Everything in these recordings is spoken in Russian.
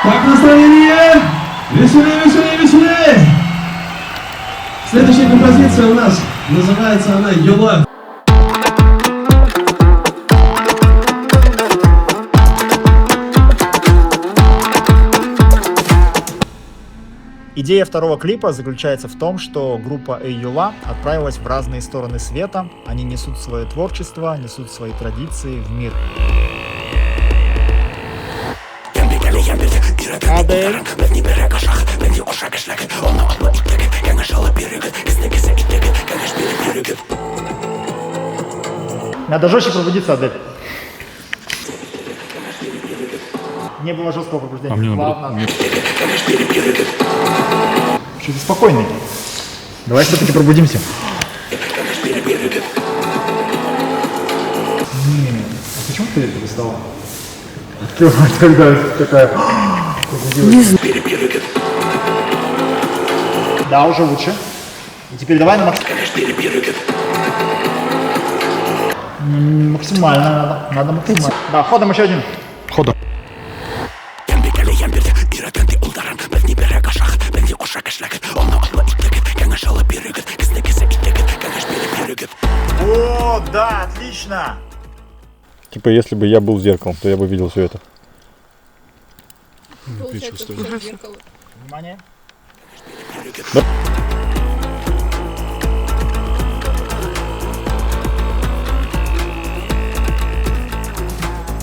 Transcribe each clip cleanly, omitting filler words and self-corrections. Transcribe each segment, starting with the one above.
Как настроение? Веселее, веселее, веселее! Следующая композиция у нас называется она «Юла». Идея второго клипа заключается в том, что группа Эй Юла отправилась в разные стороны света, они несут свое творчество, несут свои традиции в мир. Надо жестче пробудиться, Адель. Не было жесткого пробуждения. А мне наоборот. Что ты спокойный? Давай все-таки пробудимся. А почему ты это встала? Когда такая... Да, уже лучше. И теперь давай на максимально надо максимально. Да, ходом еще один. Ходом. О, да, отлично. Типа, если бы я был зеркалом, то я бы видел все это. Ты чувствуешь? Внимание.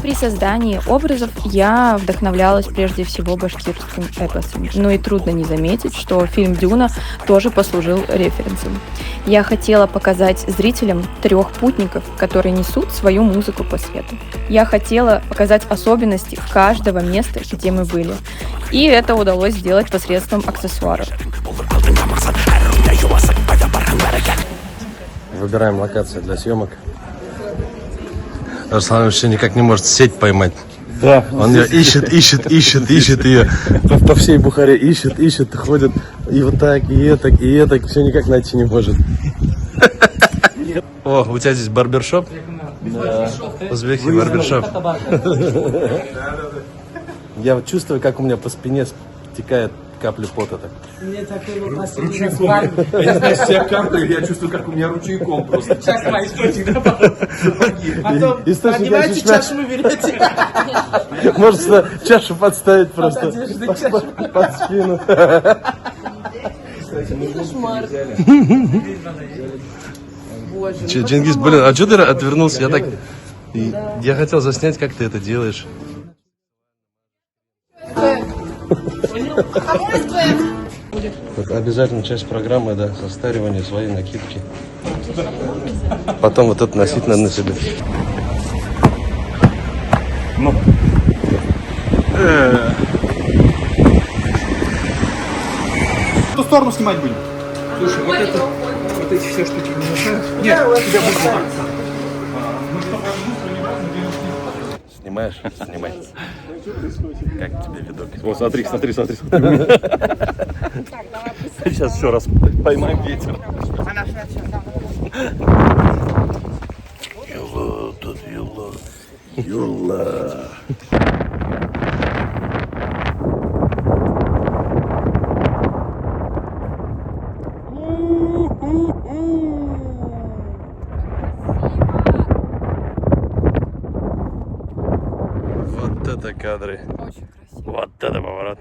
При создании образов я вдохновлялась прежде всего башкирским эпосом. Ну и трудно не заметить, что фильм «Дюна» тоже послужил референсом. Я хотела показать зрителям 3 путников, которые несут свою музыку по свету. Я хотела показать особенности каждого места, где мы были. И это удалось сделать посредством аксессуаров. Выбираем локацию для съемок. Руслан вообще никак не может сеть поймать. Да. Он ее ищет ее. По всей Бухаре ищет, ходит. И вот так, и этак, все никак найти не может. О, у тебя здесь барбершоп? Да. Узбекский барбершоп. Я вот чувствую, как у меня по спине стекает капли пота. Так. Я, знаешь, себя капаю, я чувствую, как у меня ручейком просто. Сейчас моя источник, да? Потом одевайте чашу, вы берете. Может сюда чашу подставить просто под спину. Кошмар. Че, Чингис, блин, а что ты отвернулся? Я хотел заснять, как ты это делаешь. Это обязательно часть программы, да, состаривание своей накидки. Потом вот это носить надо на себе. Ну. В ту сторону снимать будем. Слушай, вот эти все штуки не мешают? Нет, тебя будет так. Снимаешь? Снимай. Как тебе видок? Вот смотри. Сейчас еще раз поймаем ветер. Юла, тут Юла. Вот это кадры. Очень красиво. Вот это поворот.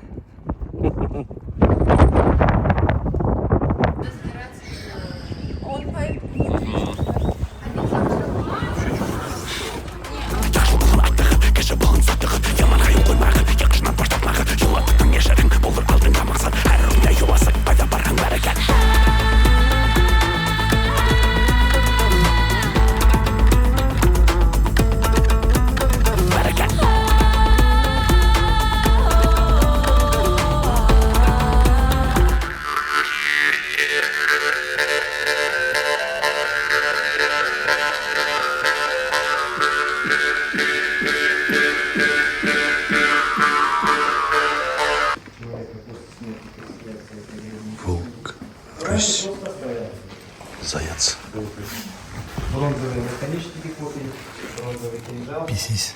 Бронзовые наконечники копий, бронзовый кинжал. Писись.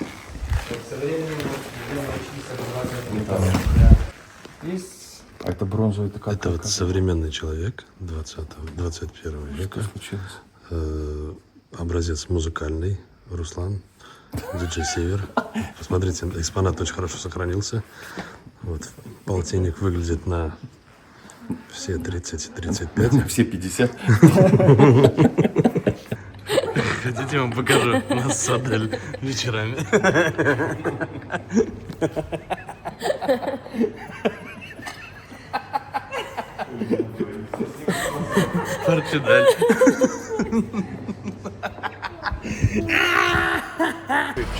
Со временем чисто Это бронзовый, это как? Это вот современный человек 20-21 века. Случилось? Образец музыкальный. Руслан, диджей Север. Посмотрите, экспонат очень хорошо сохранился. Вот, полтинник выглядит на все 30-35. Все 50. Хотите, я вам покажу? У нас садель вечерами. Порчедаль.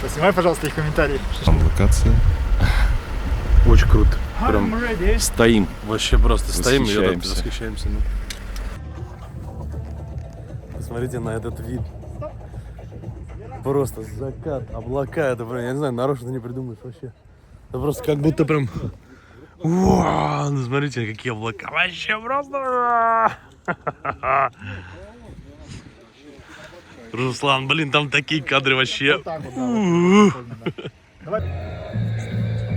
Поснимай, пожалуйста, их комментарии. Там локация. Очень круто. Прям Стоим. вообще просто стоим и Восхищаемся. восхищаемся. Посмотрите на этот вид. Просто закат, облака. Это прям, я не знаю, нарочно не придумаешь вообще. Это просто как будто прям... Вау, ну смотрите, какие облака. Вообще просто... Руслан, блин, там такие кадры вообще.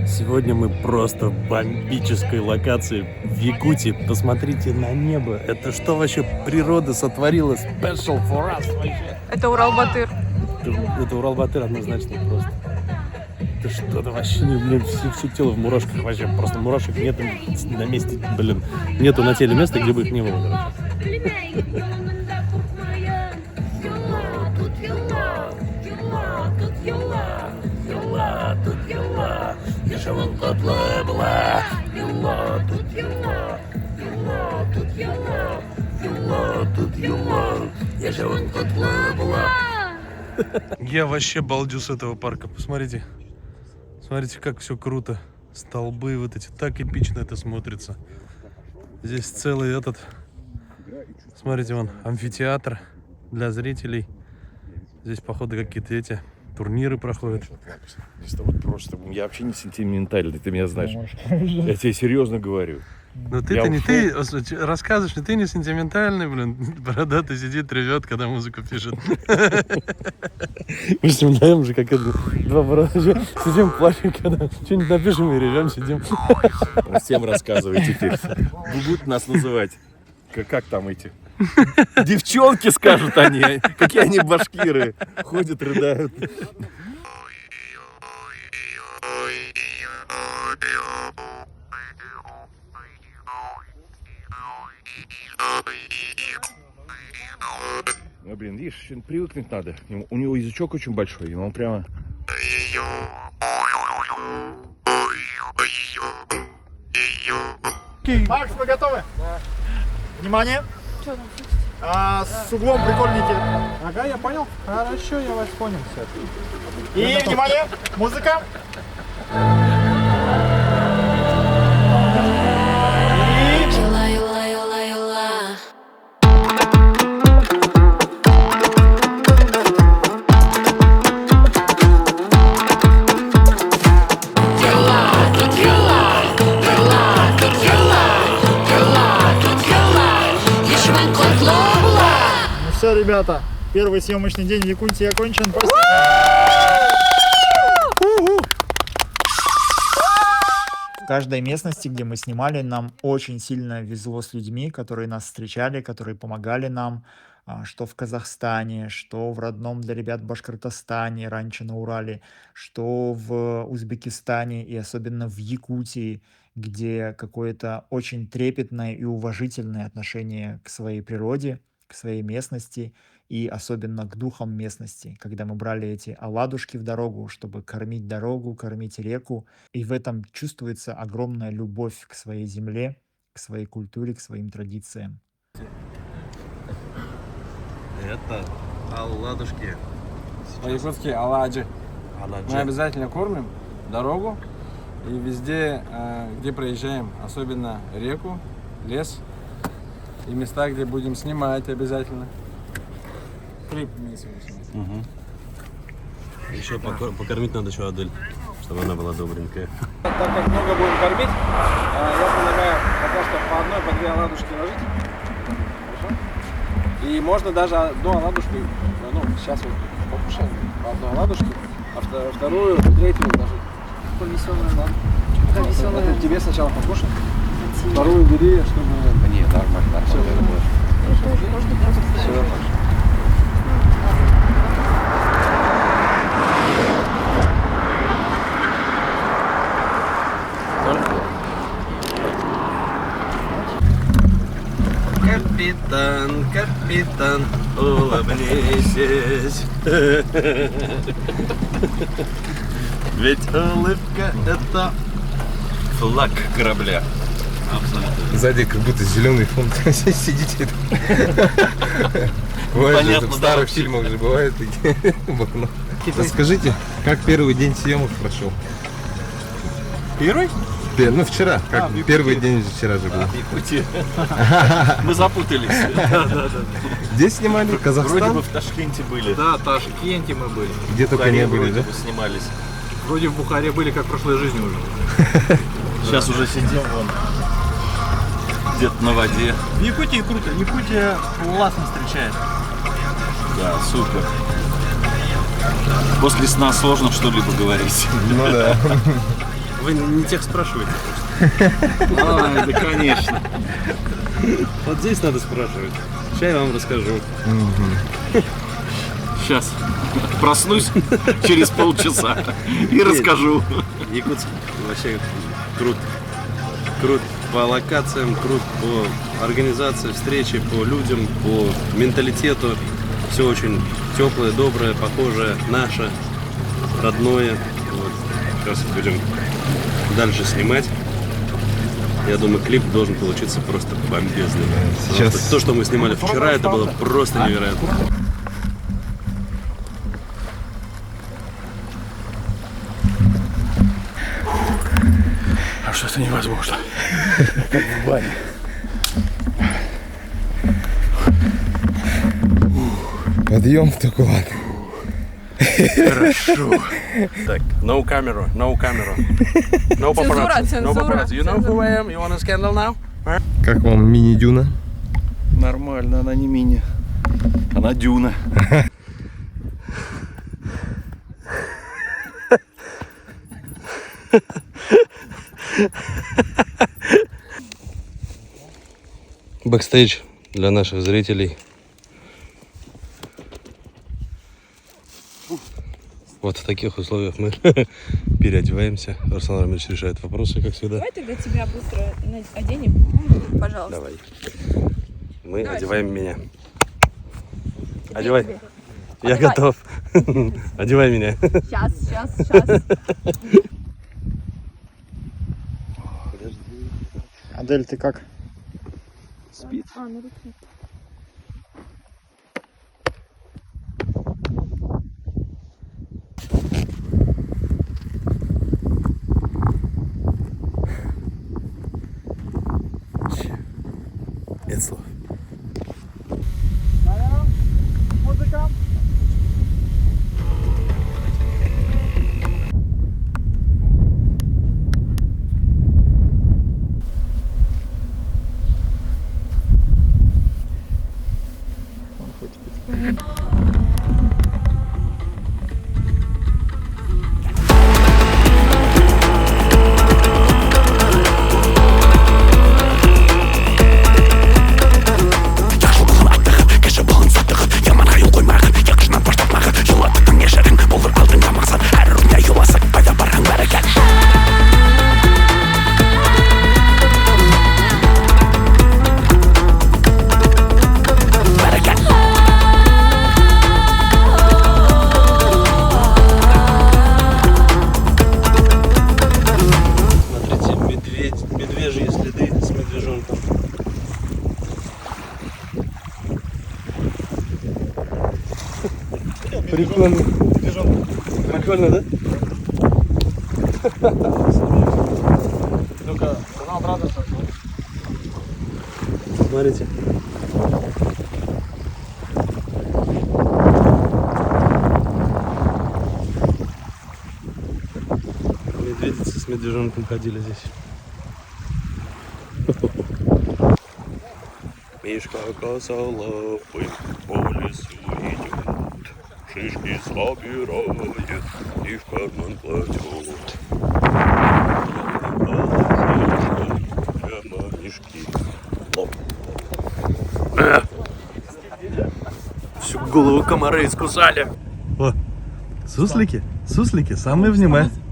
Сегодня мы просто в бомбической локации в Якутии. Посмотрите на небо. Это что вообще природа сотворила? Special for us вообще. Это Урал-Батыр. Это Урал-Батыр однозначно просто. Это что-то вообще, блин, все тело в мурашках вообще. Просто мурашек нету на месте, блин. Нету на теле места, где бы их не было, короче. Я вообще балдю с этого парка. Посмотрите. Смотрите, как все круто. Столбы вот эти. Так эпично это смотрится. Здесь целый этот... Смотрите, вон, амфитеатр для зрителей. Здесь, походу, какие-то эти турниры проходят. Это вот просто... Я вообще не сентиментальный, ты меня знаешь. Я тебе серьезно говорю. Но ты-то не ты рассказываешь, что ты не сентиментальный, блин. Бородатый сидит, ревет, когда музыку пишет. Мы вспоминаем же, как это два бородача сидим, плачем, когда что-нибудь напишем и ревем, сидим. Всем рассказывай теперь. Будут нас называть. Как там эти? Девчонки, скажут они. Какие они башкиры. Ходят, рыдают. Ну, блин, видишь, привыкнуть надо. У него язычок очень большой, и он прямо... Макс, мы готовы? Да. Внимание. Что там? С углом прикольники. Ага, я понял. Хорошо, я вас понял. Все. И, внимание, музыка. Все, ребята, первый съемочный день в Якутии окончен. В каждой местности, где мы снимали, нам очень сильно везло с людьми, которые нас встречали, которые помогали нам, что в Казахстане, что в родном для ребят Башкортостане, раньше на Урале, что в Узбекистане и особенно в Якутии, где какое-то очень трепетное и уважительное отношение к своей природе, к своей местности и особенно к духам местности, когда мы брали эти оладушки в дорогу, чтобы кормить дорогу, кормить реку. И в этом чувствуется огромная любовь к своей земле, к своей культуре, к своим традициям. Это оладушки. По-якутски оладжи. Мы обязательно кормим дорогу и везде, где проезжаем, особенно реку, лес и места, где будем снимать обязательно. Клип имеется в виду. Еще покормить надо еще Адель, чтобы она была добренькая. Так как много будем кормить, я предлагаю пока что по одной, по две оладушки ложить. Хорошо? И И можно даже одну оладушку, ну, сейчас вот покушаем по одной оладушке, а вторую, третью даже. Повеселая. Да? Это тебе сначала покушай, вторую бери, чтобы... Не, нормально. Все, Можно просто все нормально. Капитан, капитан, улыбнись. Ведь улыбка — это флаг корабля. Абсолютно. Сзади как будто зеленый фон сидите. Бывает же, Понятно, в да, старых вообще. фильмах же бывает такие в окно. Расскажите, как первый день съемок прошел? Первый? Ну, вчера. Как первый день вчера же был. В Якутии. Мы запутались. Здесь снимали? Вроде бы Казахстан? в Ташкенте были. Да, в Ташкенте мы были. Где только не были, да? Снимались. Вроде в Бухаре были, как в прошлой жизни уже. Сейчас уже сидим вон где-то на воде. В Якутии круто. Якутия классно встречает. Да, супер. После сна сложно что-либо говорить. Ну да. Вы не тех спрашиваете просто. А, да, конечно. Вот здесь надо спрашивать. Сейчас я вам расскажу. Сейчас проснусь через полчаса и расскажу. Якутск вообще крут. Крут по локациям, крут по организации встречи, по людям, по менталитету. Все очень теплое, доброе, похожее, наше, родное. Вот. Сейчас будем дальше снимать. Я думаю, клип должен получиться просто бомбезным. Потому что то, что мы снимали вчера, это было просто невероятно. А что-то невозможно. Как в бане. Подъем только ладно. Хорошо. Так, no camera, no camera. No paparazzi, no paparazzi. You know who I am? You want a scandal now? Как вам мини-дюна? Нормально, она не мини. Она дюна. Бэкстейдж для наших зрителей. Вот в таких условиях мы переодеваемся. Руслан Рамильевич решает вопросы, как всегда. Давай тогда тебя быстро оденем. Пожалуйста. Давай. Мы Давай. одеваем меня. Одевай. тебе. Я Одевай. готов. Одевай меня. Сейчас. Адель, ты как? Спит. Нет слов. Медвежьи следы с медвежонком. Прикольно. Прикольно, да? Только она обратно. Смотрите. Медведицы с медвежонком ходили здесь. Мишка косолапый по лесу идет, шишки собирает и в карман кладет. Прямо мишки. Лоп. Всю голову комары искусали. О, суслики, суслики самые внимательные.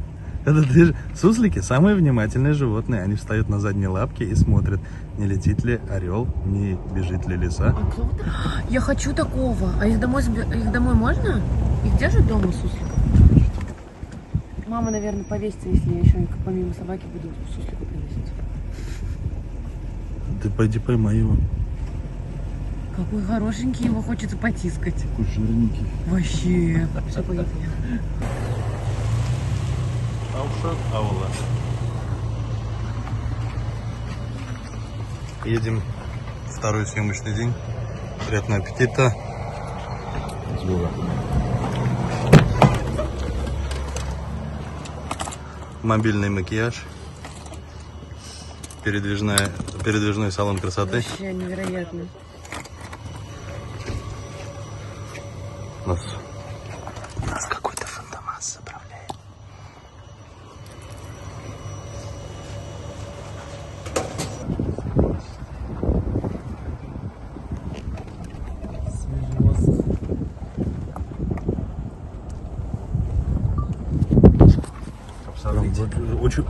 Суслики самые внимательные животные. Они встают на задние лапки и смотрят, не летит ли орел, не бежит ли лиса. Я хочу такого. А их домой можно? Их держат дома сусликов? Мама, наверное, повесится, если я еще помимо собаки буду суслику приносить. Ты пойди поймай его. Какой хорошенький, его хочется потискать. Какой жирненький. Вообще. Все, поехали. Аула. Едем второй съемочный день. Приятного аппетита. Мобильный макияж. Передвижной салон красоты. Вообще невероятно. Нас какой-то фантомас заправляет.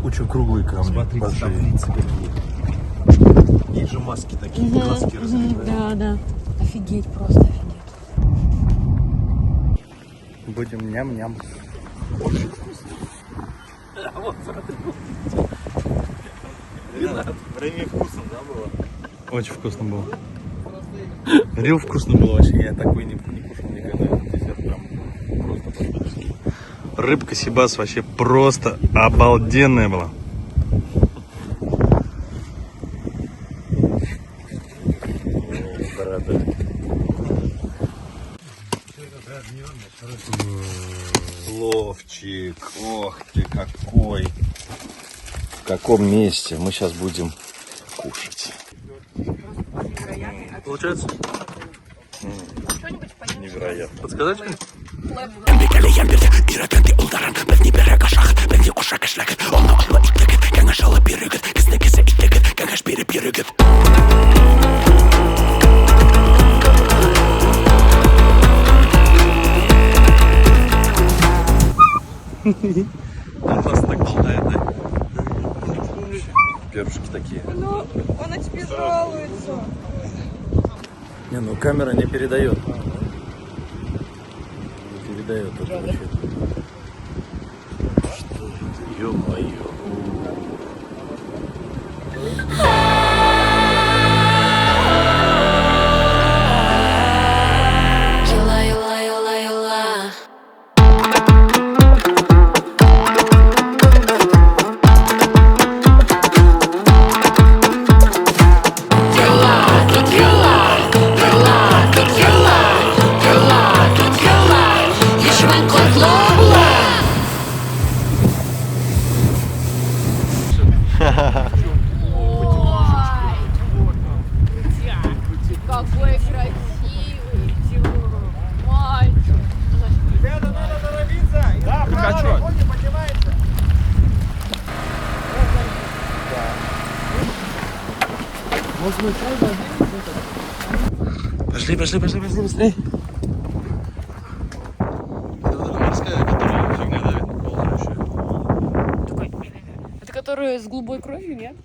Очень круглые камни. Смотрите, таблицы какие. Есть же маски такие, глазки разрезают. Да, да. Офигеть, просто офигеть. Будем ням-ням. Время вкусно, да, было? Очень вкусно было. Рил вкусно было вообще. Я такой не кушал никогда. Здесь это прям просто фантастически. Рыбка сибас вообще просто обалденная была. Ловчик, ох ты какой. В каком месте мы сейчас будем кушать? Получается? Невероятно. Подсказать? Он просто так болтает, да? Перышки такие. Ну, он о тебе жалуется. Не, ну камера не передает. Не передает это вообще. Что это? Ё-моё. Какой красивый мальчик. Ребята, надо торопиться. Да, правда, не поднимается. Пошли, быстрей. Это вот эта морская, которая фигня давит на полностью. Это который с голубой кровью, нет?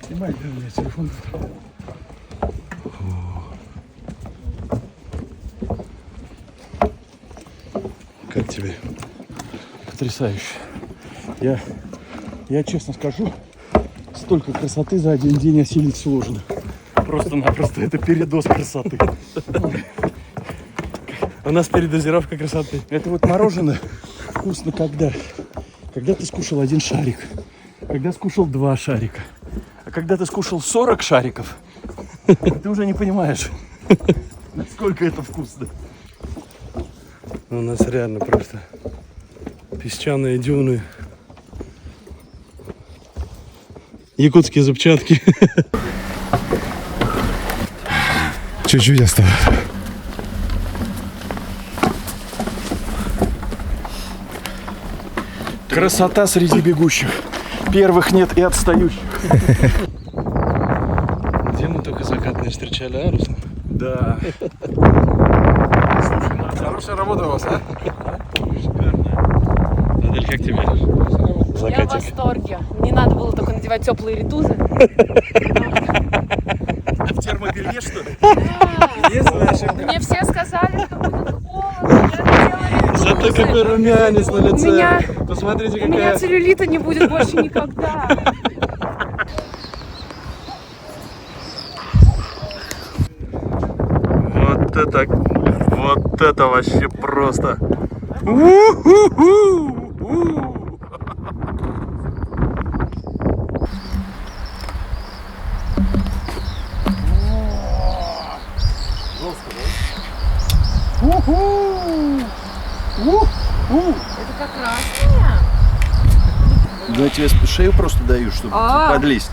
Снимай, у меня телефон. Как тебе? Потрясающе. Я честно скажу, столько красоты за один день осилить сложно. Просто-напросто это передоз красоты. У нас передозировка красоты. Это вот мороженое вкусно когда? Когда ты скушал один шарик, когда скушал 2 шарика, а когда ты скушал 40 шариков, ты уже не понимаешь, насколько это вкусно. У нас реально просто песчаные дюны. Якутские зубчатки. Чуть-чуть осталось. Красота среди бегущих. Первых нет и отстающих. Где мы только закатные встречали, а, Руслан? Да. Слушай, ну хорошая работа у вас, а? Шикарно. Адель, как тебе? Я в восторге. Не надо было только надевать теплые ритузы. В термобелье, что ли? Мне все сказали, что будет холодно. Зато какой румянец на лице. Посмотрите, У меня целлюлита не будет больше никогда. Вот это вообще просто. Это как красная? Да я тебе шею просто даю, чтобы подлезть.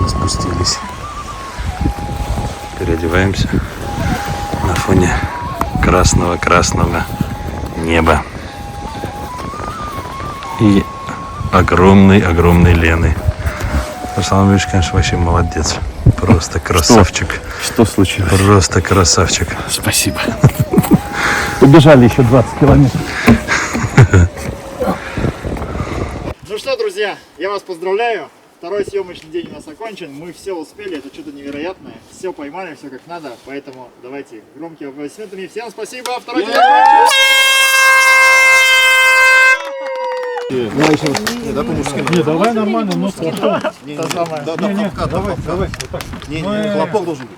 Спустились. Переодеваемся на фоне красного неба и огромной Лены. Руслан Ильич, конечно, вообще молодец. Просто красавчик. Что случилось? Просто красавчик. Спасибо. Убежали еще 20 километров. Ну что, друзья, я вас поздравляю. Второй съемочный день у нас окончен. Мы все успели, это что-то невероятное. Все поймали, все как надо. Поэтому давайте громкие аплодисменты. Всем спасибо. Второй день Не, давай нормально, но то самое. давай. Не, хлопок должен быть.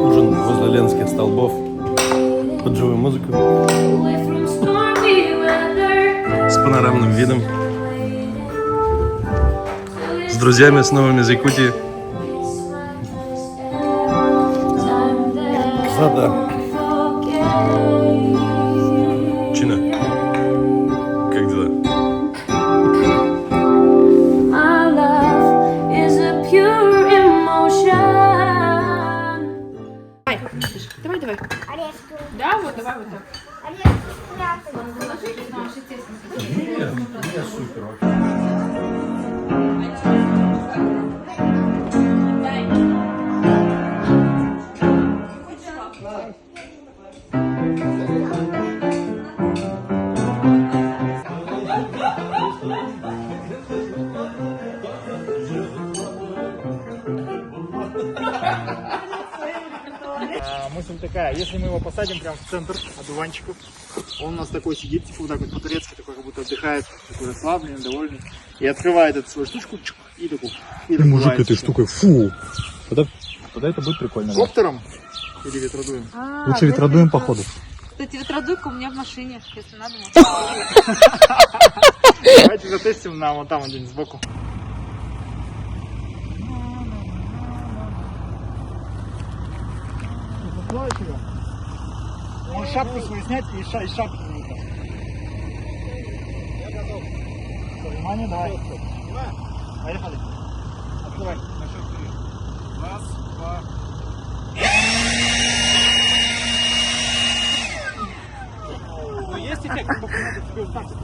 Ужин возле ленских столбов под живую музыку с панорамным видом, с друзьями, с новыми из Якутии. вода. Чина, как дела? Давай. Да, вот давай вот так. Мысль такая, если мы его посадим прямо в центр одуванчиков, он у нас такой сидит, типа вот так вот по-турецки, такой, как будто отдыхает, такой расслабленный, довольный, и открывает эту свою штучку, и такой, и Мужик этой штукой, фу. Тогда это будет прикольно. Коптером или ветродуем? Лучше ветродуем, походу. Кстати, ветродуйка у меня в машине, если надо. Давайте затестим на вот там где-нибудь сбоку. Можешь шапку свою снять и шапку не упасть. Я готов. Внимание, давай. Поехали. Открывай. На счет 3. Раз, два. Ну есть эффект, только надо тебе вот так вот.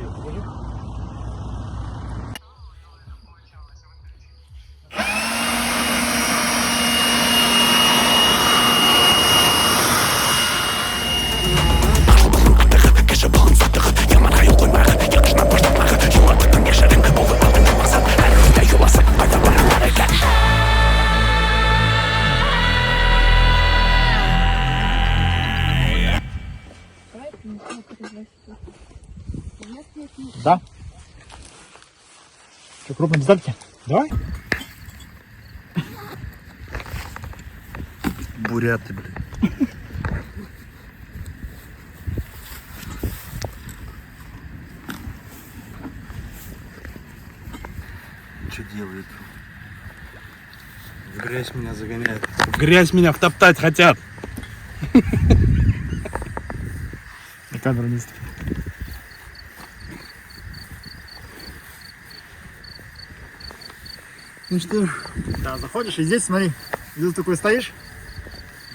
Да. Что, крупные детальки? Давай. Буряты, блин. Что делает? В грязь меня загоняют. В грязь меня втоптать хотят. На камеру не стоит. Ну что? Да, заходишь и здесь, смотри, здесь такой стоишь,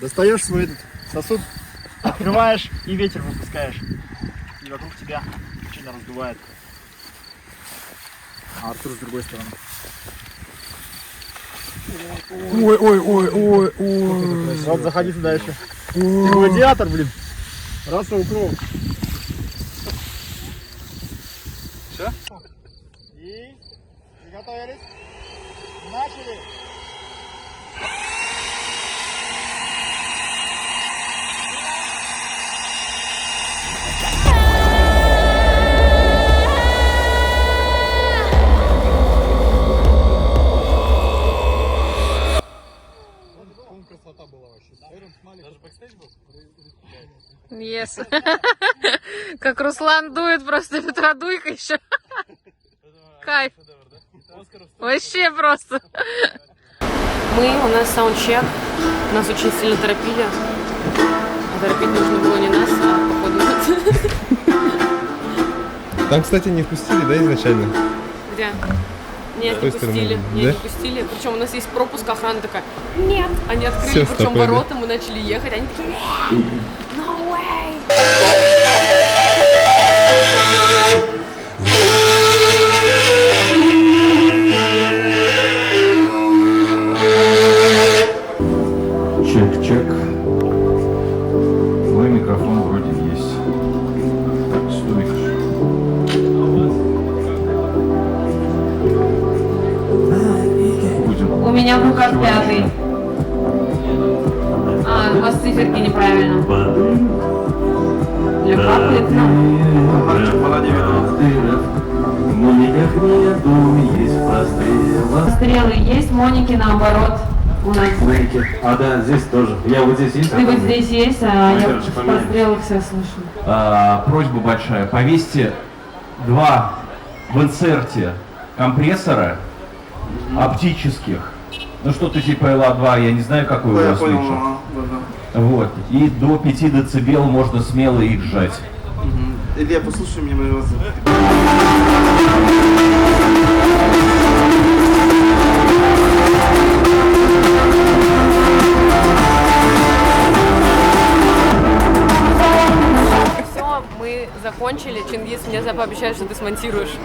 достаешь свой этот сосуд, открываешь и ветер выпускаешь. И вокруг тебя причина раздувает. А Артур с другой стороны. Ой. Вот заходи туда еще. Ты гладиатор, блин. Раз и укрыл. Все? И приготовились. Начали. Yes. Как Руслан дует просто ветродуйка еще. Кайф. Вообще просто. У нас саундчек. Нас очень сильно торопили. А торопить нужно было не нас, а походу. Там, кстати, не впустили, да, изначально? Где? Нет, С не той стороны, пустили. да? Нет, не пустили. Причем у нас есть пропуск, охрана такая. Нет. Они открыли, Всё, причем стопили. ворота, мы начали ехать. Они такие, нет, no way. Чек-чек. Мой микрофон вроде есть. Так, стойка. Будем. У меня в руках 5. А, у вас циферки неправильно. Любопытно. Стрелы есть, Моники наоборот. У нас. А, да, здесь тоже. Я вот здесь есть. Ты вот здесь есть, а я короче, по поменяй. стрелах все слышу. Просьба большая. Повесьте 2 в инсерте компрессора оптических. Ну что-то типа LA2, я не знаю, какой у вас лучше. Вот. И до 5 дБ можно смело их сжать. Илья, послушай меня, пожалуйста. Все, мы закончили. Чингис мне пообещает, что ты смонтируешь.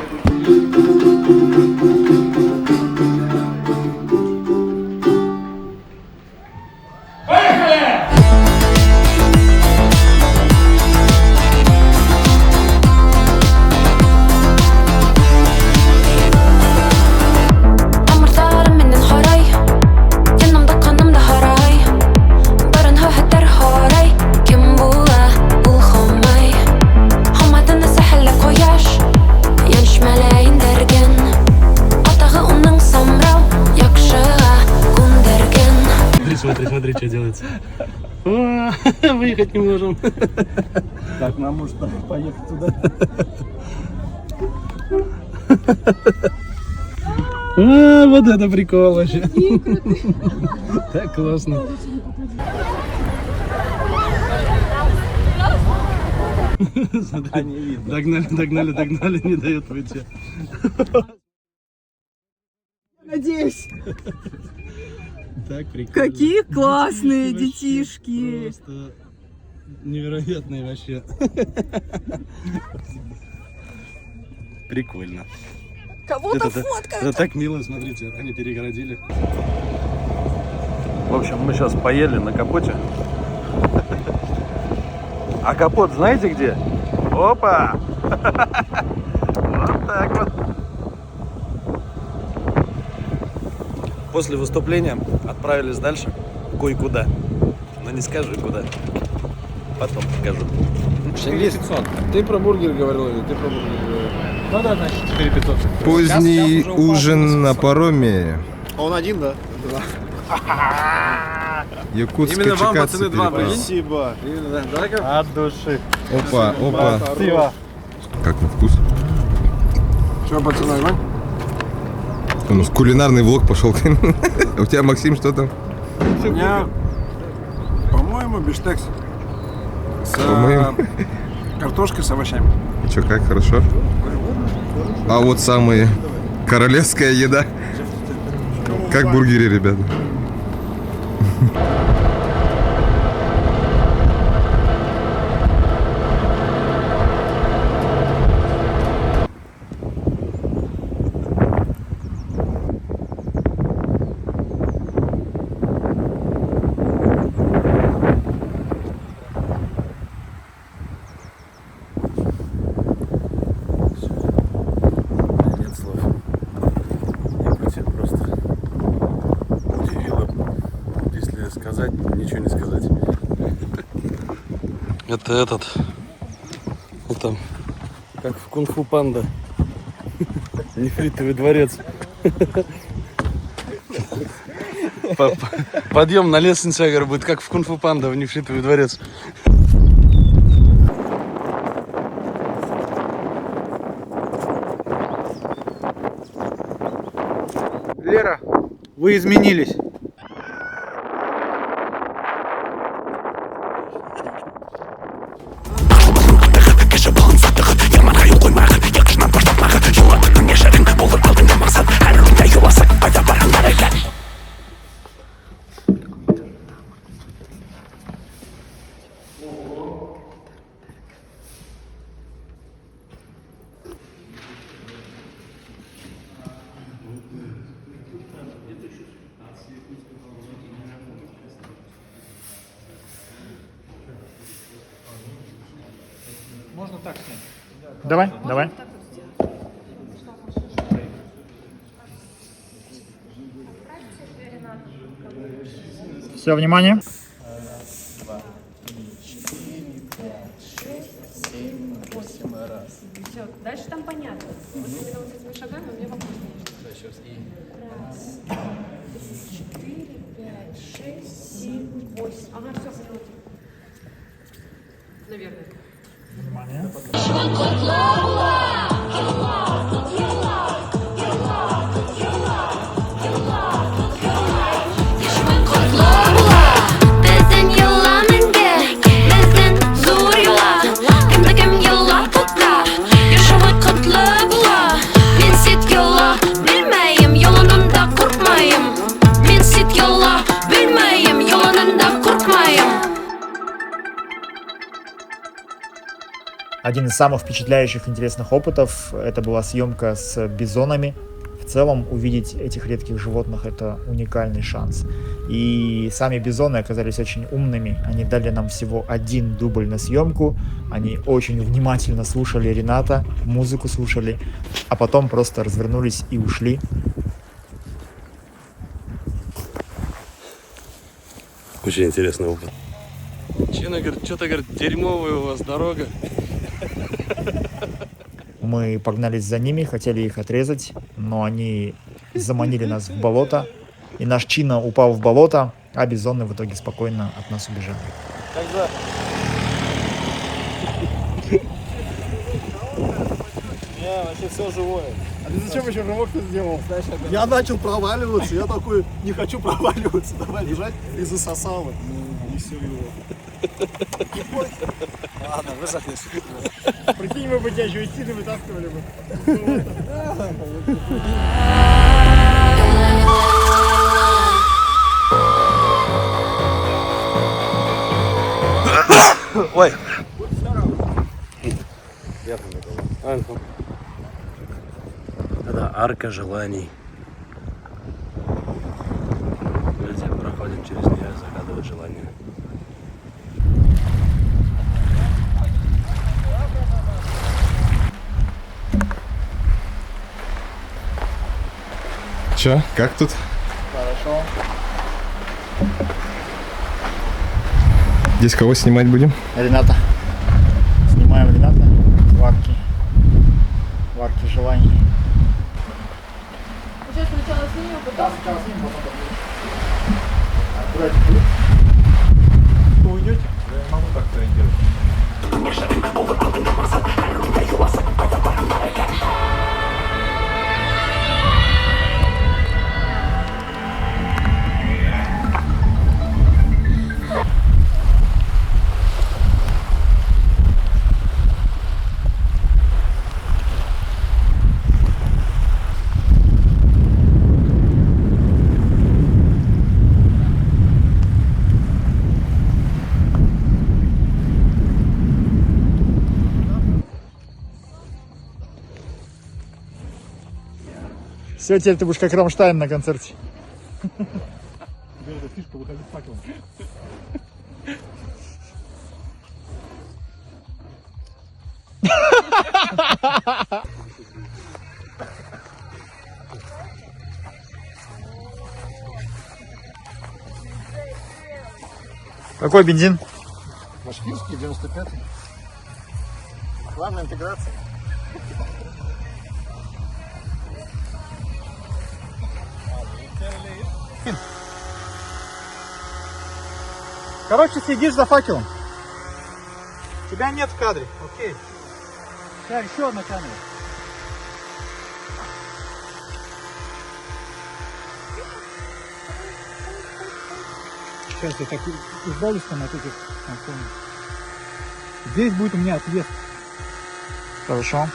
Смотри, что делается. Выехать не можем. Так, нам может поехать туда. Вот это прикол вообще. Так классно. Догнали, не дает выйти. Надеюсь. Так прикольно. Какие классные детишки. Просто невероятные вообще. Прикольно. Кого-то фоткают. Это так мило, смотрите, они перегородили. В общем, мы сейчас поели на капоте. А капот знаете где? Опа! Вот так вот. После выступления отправились дальше кое-куда. Но не скажу куда. Потом покажу. Чингис, ты про бургер говорил или ты про бургер говорил? Ну да, значит, 4500. Поздний ужин на пароме. Он один, да? Якутская Именно вам, чекаться пацаны, два, перепала. Спасибо. Именно, да. Давай-ка. От души. Опа, опа. Спасибо. Как на вкус? Что, пацаны, давай? У нас кулинарный влог пошел. У тебя, Максим, что там? У меня, по-моему, биштекс с По-моему. картошкой с овощами. Че, как, хорошо? А вот самая королевская еда. Как бургеры, ребята. Нет слов. Я тебя просто удивило, если сказать, ничего не сказать. Это этот. Это как в Кунг-фу Панда. Нефритовый дворец. Подъем на лестнице, я говорю, будет как в Кунг-фу Панда в Нефритовый дворец. Лера, вы изменились. Давай, давай. Все, внимание. Все, дальше там понятно. Вот именно вот этими шагами у меня вопрос есть. Раз, два, три, четыре, пять, шесть, семь, восемь. Ага, все, поняла. Наверное. Внимание. Біздің еланыңге, біздің зор ела. Кімді-кім елап отта, ешуі құтлы бола. Мен сет ела, білмейім, еланында қорқмайым. Мен сет ела, білмейім, еланында қорқмайым. Один из самых впечатляющих, интересных опытов — это была съемка с бизонами. В целом, увидеть этих редких животных — это уникальный шанс. И сами бизоны оказались очень умными. Они дали нам всего один дубль на съемку. Они очень внимательно слушали Рената, музыку слушали, а потом просто развернулись и ушли. Очень интересный опыт. Чена говорит, что-то, говорит, дерьмовая у вас дорога. Мы погнались за ними, хотели их отрезать, но они заманили нас в болото, и наш Чина упал в болото, а бизоны в итоге спокойно от нас убежали. Вообще все живое. А ты зачем еще рывок-то сделал? Я начал проваливаться, я такой, не хочу проваливаться, давай лежать, и засосало. И все его. Ладно, высохнешь. Прикинь, мы бы тебя еще и сильно вытаскивали бы. Ой. Это арка желаний. Люди проходят через нее, загадывают желания. Че, как тут? Хорошо. Здесь кого снимать будем? Рената. Все, теперь ты будешь как Рамштайн на концерте. Фишка, выходи с факелом. Какой бензин? Башкирский, 95-й. Главная интеграция. Короче, следишь за факелом. Тебя нет в кадре. Окей. Сейчас еще одна камера. Сейчас я так избавлюсь там от этих фонов. Здесь будет у меня отвес. Хорошо.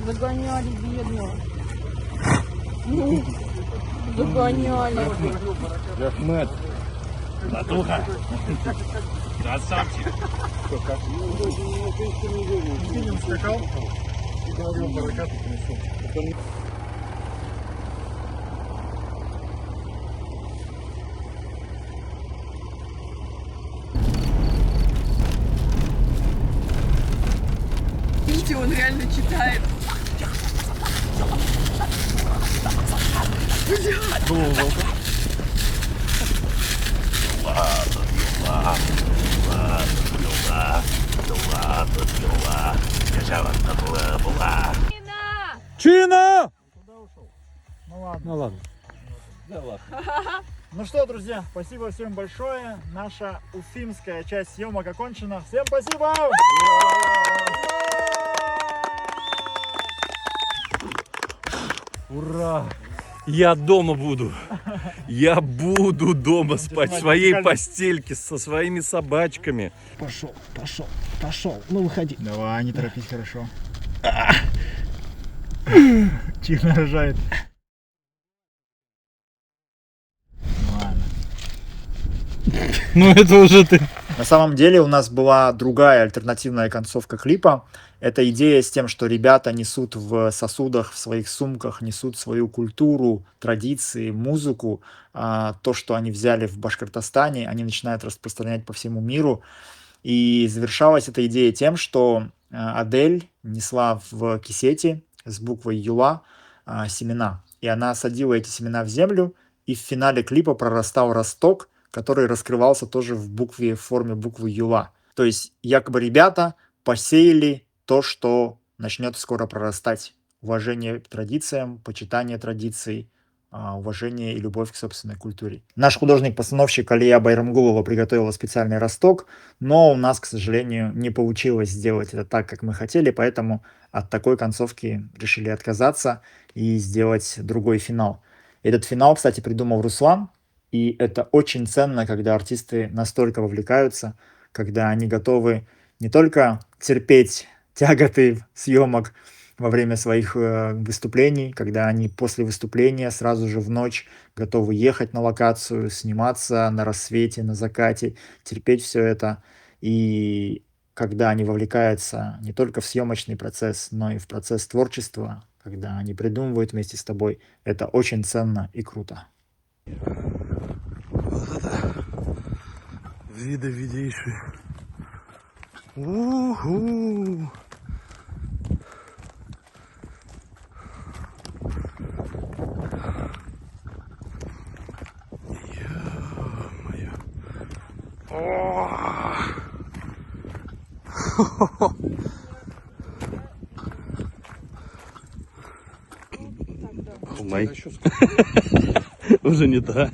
Загоняли бедного. Загоняли. Ахмед. Братуха. Красавчик. Скакал? Видите, он реально читает. Чина! Ну ладно. Ну ладно. Ну что, друзья, спасибо всем большое. Наша уфимская часть съемок окончена. Всем спасибо! Ура! Я дома буду. Я буду дома спать в своей постельке со своими собачками. Пошел, пошел, пошел. Ну выходи. Давай, не торопись, хорошо. Чихна рожает. Ну это уже ты. На самом деле у нас была другая альтернативная концовка клипа. Это идея с тем, что ребята несут в сосудах, в своих сумках, несут свою культуру, традиции, музыку. То, что они взяли в Башкортостане, они начинают распространять по всему миру. И завершалась эта идея тем, что Адель несла в кисете с буквой Юла семена. И она садила эти семена в землю, и в финале клипа прорастал росток, который раскрывался тоже в форме буквы Юла. То есть якобы ребята посеяли то, что начнет скоро прорастать. Уважение к традициям, почитание традиций, уважение и любовь к собственной культуре. Наш художник-постановщик Алия Байрамгулова приготовила специальный росток, но у нас, к сожалению, не получилось сделать это так, как мы хотели, поэтому от такой концовки решили отказаться и сделать другой финал. Этот финал, кстати, придумал Руслан, и это очень ценно, когда артисты настолько вовлекаются, когда они готовы не только терпеть тяготы съемок во время своих выступлений, когда они после выступления сразу же в ночь готовы ехать на локацию, сниматься на рассвете, на закате, терпеть все это. И когда они вовлекаются не только в съемочный процесс, но и в процесс творчества, когда они придумывают вместе с тобой, это очень ценно и круто. Вот это видовидейший. Уху. Ё-моё. Май. Уже не та.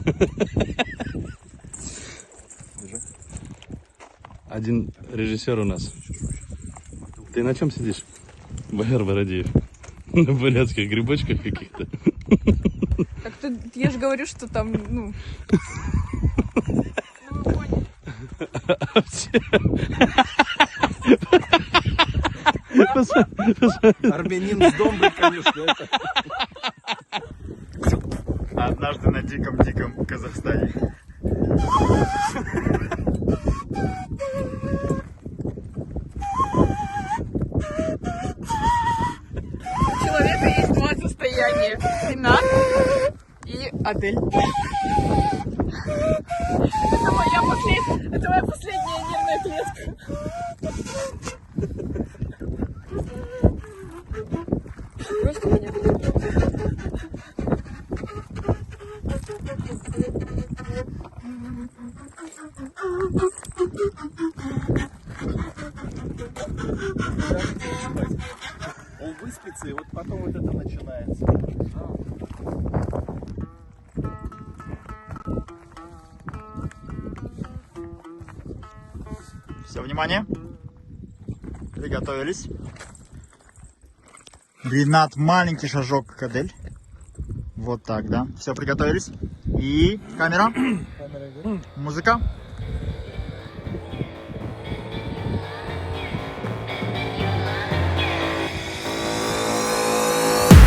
Один режиссер у нас. Ты на чем сидишь? Багар Бородеев. На бурятских грибочках каких-то. Так ты, я же говорю, что там, ну... Армянин с домбой, конечно. Это. Однажды на диком-диком Казахстане. У человека есть два состояния. Ренат и Адель. Это моя последняя нервная клетка. Просто меня. Он выспится, и вот потом вот это начинается. Все, внимание. Приготовились. Ренат, маленький шажок к Адель. Вот так, да. Все, приготовились. И камера. Музыка.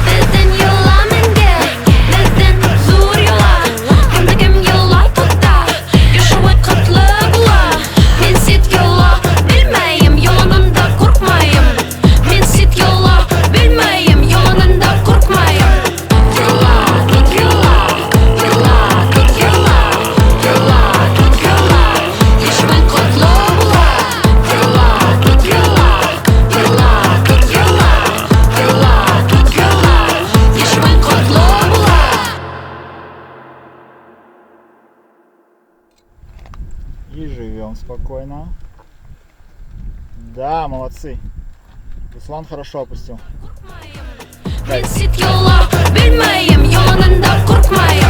Bizden yola menge, bizden zor yola. Kimdigim yola tutda, yaşamak katlı bula. Men sit yola bilmeyim, yolunda korkmayım. Men sit yola bilmeyim, yolunda korkmayım. Yola, tut yola, yola, tut yola, yola, tut yola. Yaşamak katlı bula. Yola, tut yola, yola, tut yola, yola, tut yola. Yaşamak katlı bula. И живем спокойно. Да, молодцы. Руслан хорошо опустил. Men sit yola bilmeyim, yolunda korkmayım.